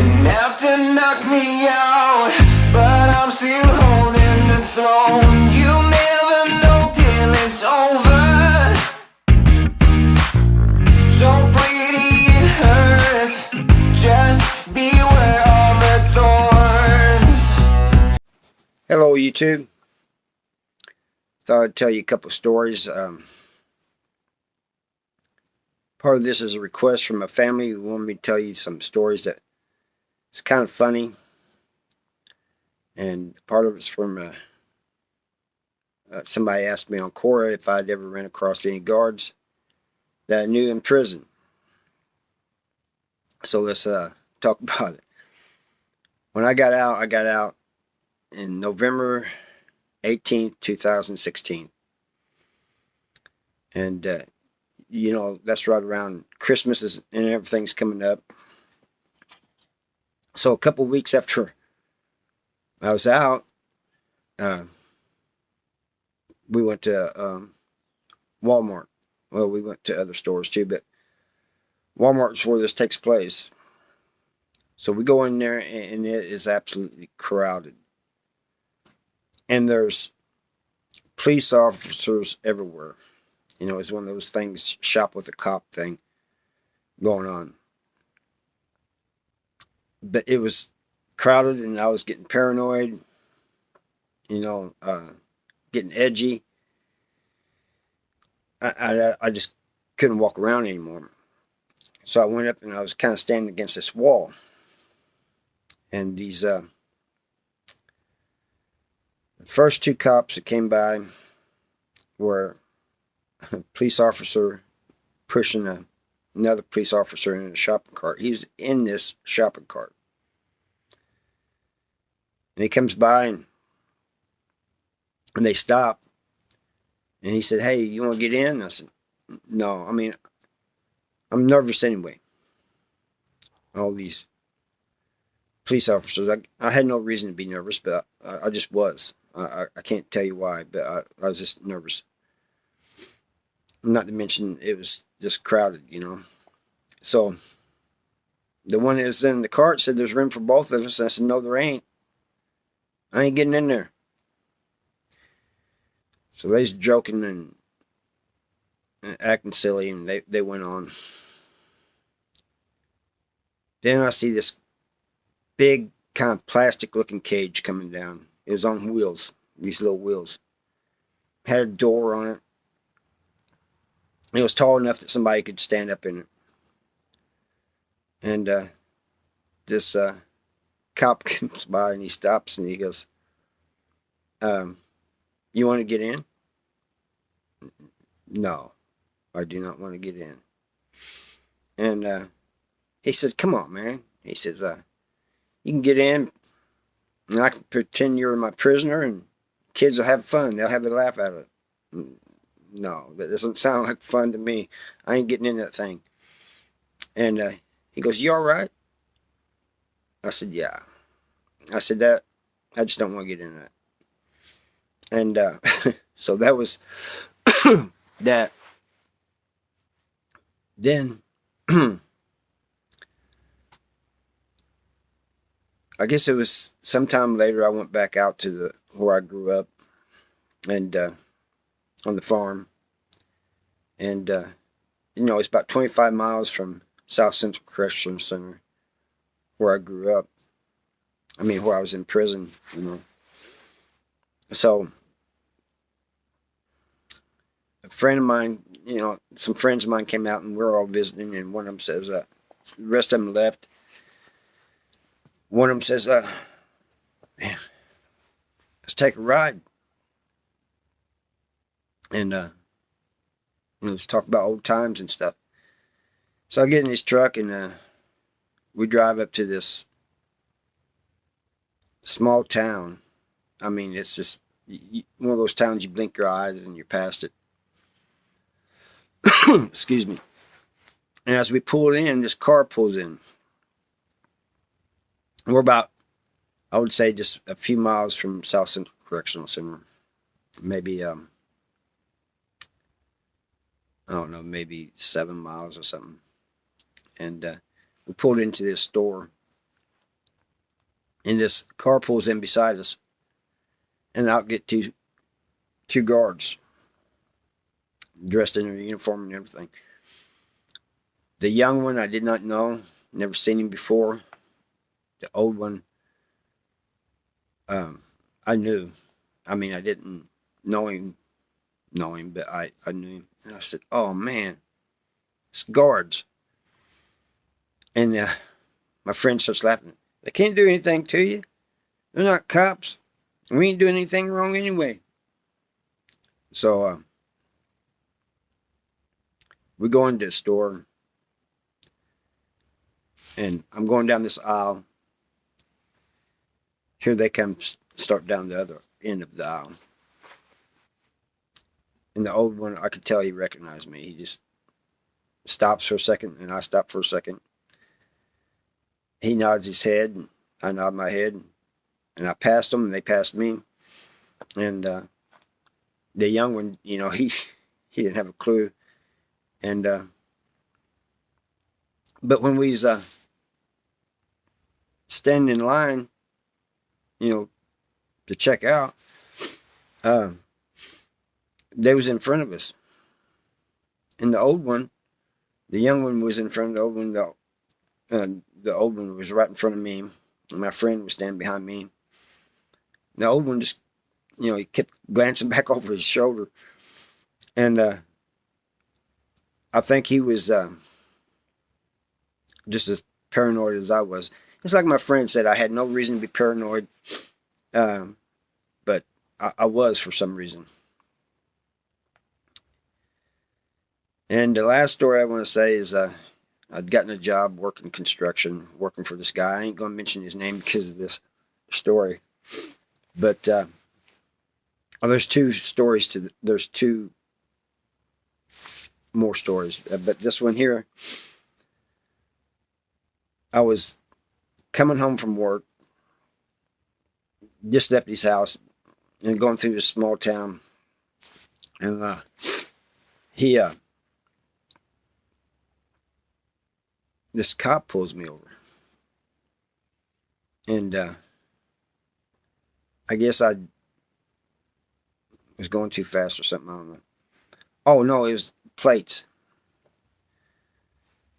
didn't have to knock me out, but I'm still holding the throne. You never know till it's over. So pretty it hurts. Just beware of the thorns. Hello YouTube. Thought I'd tell you a couple of stories. Part of this is a request from a family who wanted me to tell you some stories that it's kind of funny, and part of it's from somebody asked me on Quora if I'd ever ran across any guards that I knew in prison. So let's talk about it. When I got out in November 18th, 2016. And, you know, that's right around Christmas and everything's coming up. So a couple weeks after I was out, we went to Walmart. Well, we went to other stores too, but Walmart's where this takes place. So we go in there and it is absolutely crowded. And there's police officers everywhere. You know, it's one of those things, shop with a cop thing going on. But it was crowded and I was getting paranoid, you know, getting edgy. I just couldn't walk around anymore. So I went up and I was kind of standing against this wall. And these the first two cops that came by were a police officer pushing another police officer in a shopping cart. He was in this shopping cart. And he comes by and they stop. And he said, "Hey, you want to get in?" And I said, "No, I mean, I'm nervous anyway." All these police officers, I had no reason to be nervous, but I just was. I can't tell you why, but I was just nervous. Not to mention it was just crowded, you know. So the one that was in the cart said there's room for both of us. I said, "No, there ain't. I ain't getting in there." So they was joking and acting silly, and they went on. Then I see this big kind of plastic looking cage coming down. It was on wheels, these little wheels. Had a door on it. It was tall enough that somebody could stand up in it. And this cop comes by and he stops and he goes, "You want to get in?" "No, I do not want to get in." And he says, "Come on, man." He says, "You can get in and I can pretend you're my prisoner and kids will have fun. They'll have a laugh out of it." "No, that doesn't sound like fun to me. I ain't getting in that thing." And he goes, "You all right?" I said, "Yeah." I said, I just don't want to get in that." And so that was that. Then I guess it was sometime later I went back out to where I grew up and on the farm. And you know, it's about 25 miles from South Central Correctional Center where I grew up. I mean, where I was in prison, you know. So a friend of mine, you know, some friends of mine came out and we were all visiting, and one of them says, the rest of them left. One of them says, "Man, let's take a ride." And let's talk about old times and stuff. So I get in this truck and we drive up to this small town. I mean, it's just one of those towns you blink your eyes and you're past it. Excuse me. And as we pull in, this car pulls in. We're about, I would say, just a few miles from South Central Correctional Center. Maybe, I don't know, maybe 7 miles or something. And we pulled into this store. and this car pulls in beside us, and out get two guards dressed in their uniform and everything. The young one I did not know, never seen him before. The old one, I knew. I mean, I didn't know him, but I knew him. And I said, "Oh man, it's guards." And my friend starts laughing. They can't do anything to you. They're not cops. We ain't doing anything wrong anyway. So we go into the store, and I'm going down this aisle. Here they come, start down the other end of the aisle. And the old one, I could tell he recognized me. He just stops for a second, and I stop for a second. He nods his head, and I nod my head, and I passed them, and they passed me. And the young one, you know, he didn't have a clue. And but when we was standing in line, you know, to check out, they was in front of us. And the old one, the young one was in front of the old one. The old one was right in front of me, and my friend was standing behind me. The old one just, you know, he kept glancing back over his shoulder, and I think he was just as paranoid as I was. It's like my friend said, I had no reason to be paranoid, but I was for some reason. And the last story I want to say is I'd gotten a job working construction, working for this guy. I ain't going to mention his name because of this story. But there's two stories there's two more stories. But this one here, I was coming home from work, just left his house, and going through this small town. And this cop pulls me over. And I guess I was going too fast or something. I don't know. Oh, no, it was plates.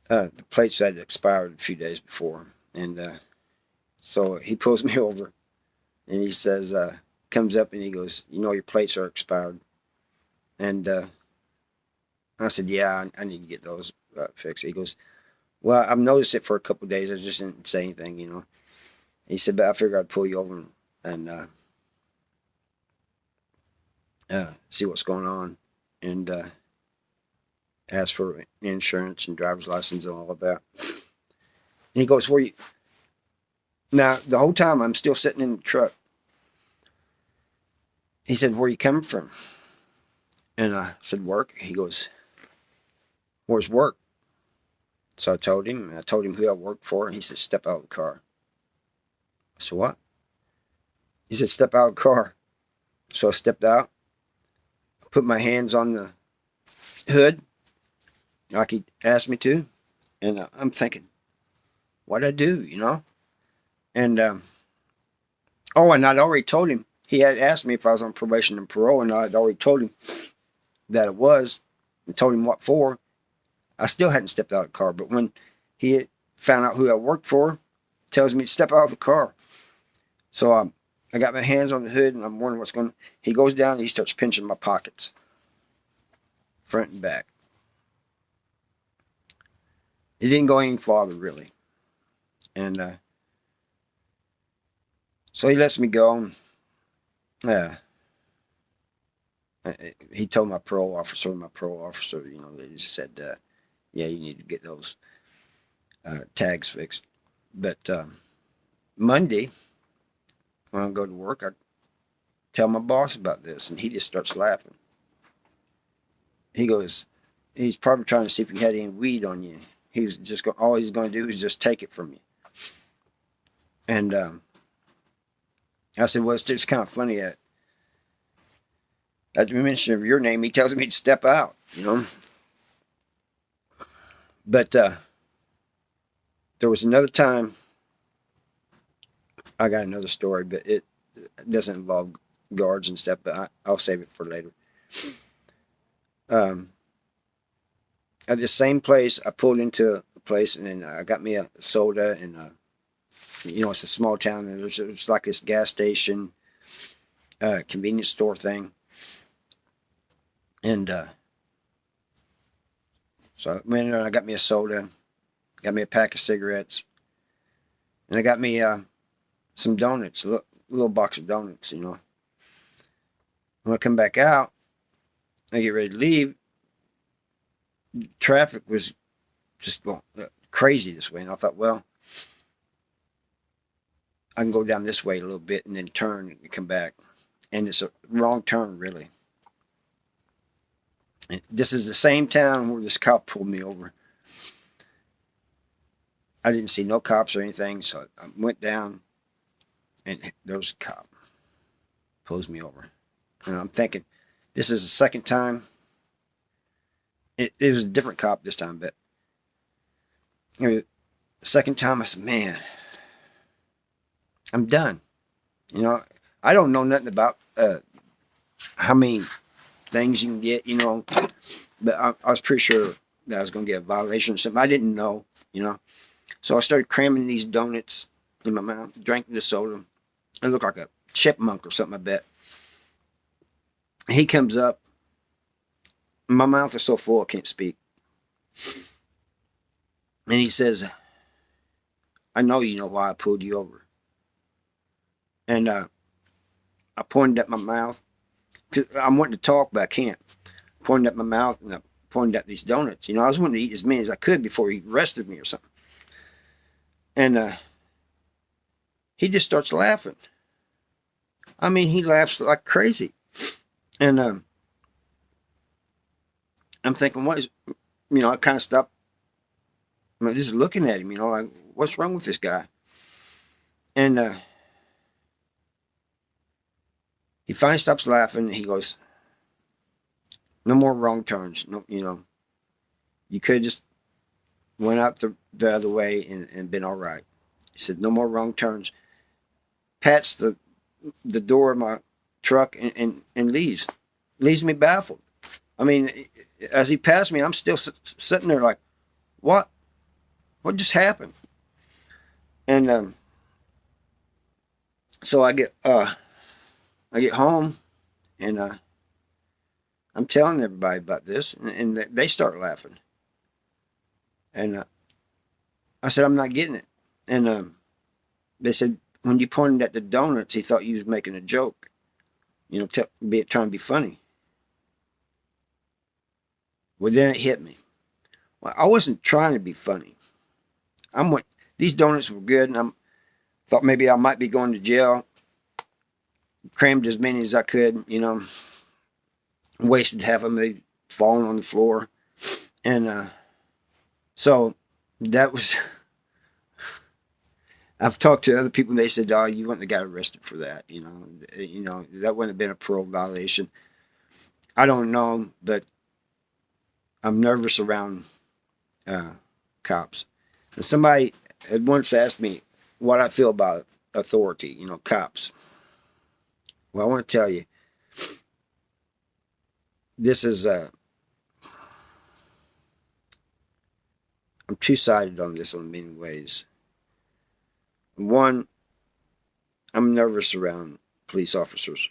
The plates had expired a few days before. And so he pulls me over, and he says, comes up and he goes, "You know, your plates are expired." And I said, "Yeah, I need to get those fixed." He goes, "Well, I've noticed it for a couple of days. I just didn't say anything, you know." He said, "But I figured I'd pull you over and see what's going on, and ask for insurance and driver's license and all of that." And he goes, "Where you?" Now, the whole time I'm still sitting in the truck. He said, "Where you coming from?" And I said, "Work." He goes, "Where's work?" So I told him, and I told him who I worked for, and he said, "Step out of the car." I said, "What?" He said, "Step out of the car." So I stepped out, put my hands on the hood, like he asked me to, and I'm thinking, what'd I do, you know? And, oh, and I'd already told him, he had asked me if I was on probation and parole, and I'd already told him that it was, and told him what for. I still hadn't stepped out of the car, but when he had found out who I worked for, tells me to step out of the car. So I got my hands on the hood, and I'm wondering what's going on. He goes down, and he starts pinching my pockets, front and back. It didn't go any farther, really. And so he lets me go. He told my parole officer, you know, they just said, yeah, you need to get those tags fixed. But Monday, when I go to work, I tell my boss about this, and he just starts laughing. He goes, he's probably trying to see if you had any weed on you. He was just all he's going to do is just take it from you. And I said, well, it's just kind of funny that at the mention of your name, he tells me to step out, you know. But there was another time I got another story, but it doesn't involve guards and stuff. But I'll save it for later. Um, at the same place, I pulled into a place, and then I got me a soda, and it's a small town, and there's like this gas station, convenience store thing, and so I went in and I got me a soda, got me a pack of cigarettes, and I got me some donuts, a little box of donuts. When I come back out, I get ready to leave. Traffic was just crazy this way, and I thought, well, I can go down this way a little bit and then turn and come back. And it's a wrong turn, really. And this is the same town where this cop pulled me over. I didn't see no cops or anything, so I went down, and there was a cop. Pulls me over. And I'm thinking, this is the second time. It was a different cop this time, but the second time I said, man, I'm done. I don't know nothing about how many things you can get, but I was pretty sure that I was going to get a violation or something. I didn't know, So I started cramming these donuts in my mouth, drank the soda. I looked like a chipmunk or something, I bet. He comes up. My mouth is so full I can't speak. And he says, I know you know why I pulled you over. And I pointed at my mouth. Cause I'm wanting to talk, but I can't. Pointed at my mouth, and I pointed at these donuts. I was wanting to eat as many as I could before he arrested me or something. And he just starts laughing. I mean, he laughs like crazy. And I'm thinking, what is, I kind of stopped. I'm just looking at him, like, what's wrong with this guy? And he finally stops laughing. And he goes, no more wrong turns. No, you could have just went out the other way and been all right. He said, no more wrong turns. Pats the door of my truck and leaves me baffled. I mean, as he passed me, I'm still sitting there like, what just happened? And so I get home, and I'm telling everybody about this, and they start laughing. And I said, I'm not getting it. And they said, when you pointed at the donuts, he thought you was making a joke, trying to be funny. Well, then it hit me. Well, I wasn't trying to be funny. These donuts were good, and I thought maybe I might be going to jail. Crammed as many as I could, wasted half of them. They fallen on the floor. And so that was, I've talked to other people, and they said, oh, you wouldn't have got arrested for that. That wouldn't have been a parole violation. I don't know, but I'm nervous around cops. And somebody had once asked me what I feel about authority, cops. Well, I want to tell you, this is I'm two-sided on this in many ways. One, I'm nervous around police officers.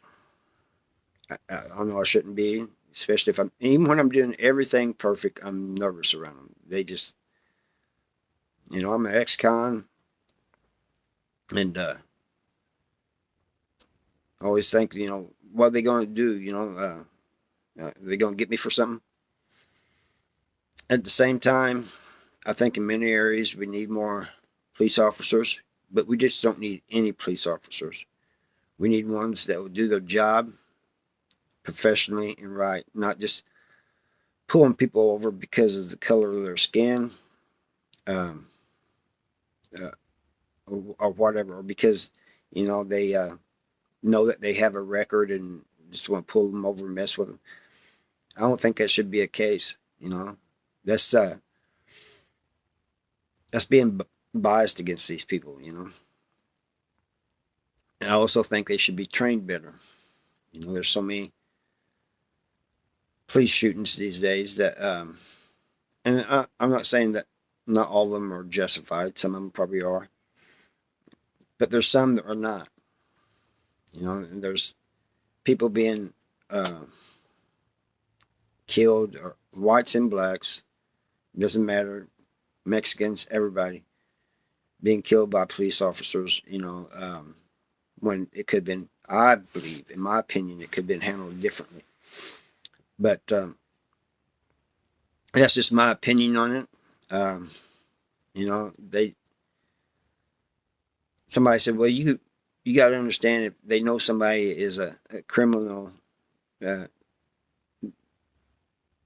I know I shouldn't be, especially even when I'm doing everything perfect, I'm nervous around them. They just, I'm an ex-con, and I always think, what are they going to do? Are they going to get me for something? At the same time, I think in many areas we need more police officers, but we just don't need any police officers. We need ones that will do their job professionally and right, not just pulling people over because of the color of their skin, or whatever, or because they know that they have a record and just want to pull them over and mess with them. I don't think that should be a case. That's being biased against these people. And I also think they should be trained better. You know, there's so many police shootings these days that, and I'm not saying that not all of them are justified. Some of them probably are, but there's some that are not. You know, and there's people being killed, or whites and blacks, doesn't matter, Mexicans, everybody being killed by police officers. You know, when it could have been, I believe, in my opinion, it could have been handled differently. But that's just my opinion on it. You know, somebody said, well, you got to understand, if they know somebody is a criminal,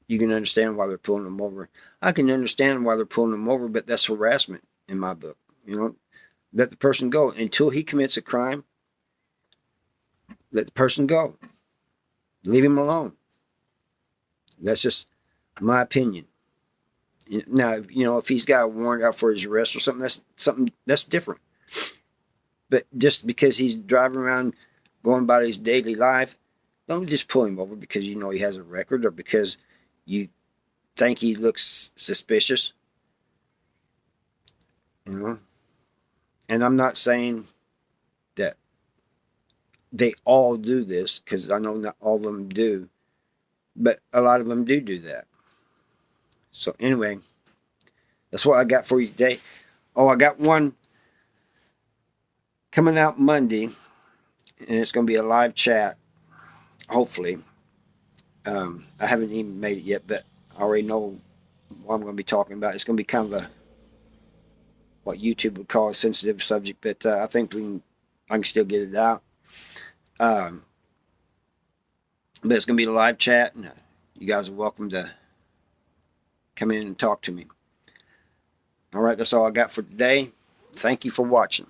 you can understand why they're pulling them over. I can understand why they're pulling them over, but that's harassment in my book. You know, let the person go until he commits a crime. Let the person go. Leave him alone. That's just my opinion. Now, you know, if he's got a warrant out for his arrest or something, that's different. But just because he's driving around, going about his daily life, don't just pull him over because you know he has a record or because you think he looks suspicious. You know? And I'm not saying that they all do this, because I know not all of them do, but a lot of them do that. So anyway, that's what I got for you today. Oh, I got one coming out Monday, and it's going to be a live chat, hopefully. I haven't even made it yet, but I already know what I'm going to be talking about. It's going to be kind of what YouTube would call a sensitive subject, but I think I can still get it out. But it's going to be a live chat, and you guys are welcome to come in and talk to me. All right, that's all I got for today. Thank you for watching.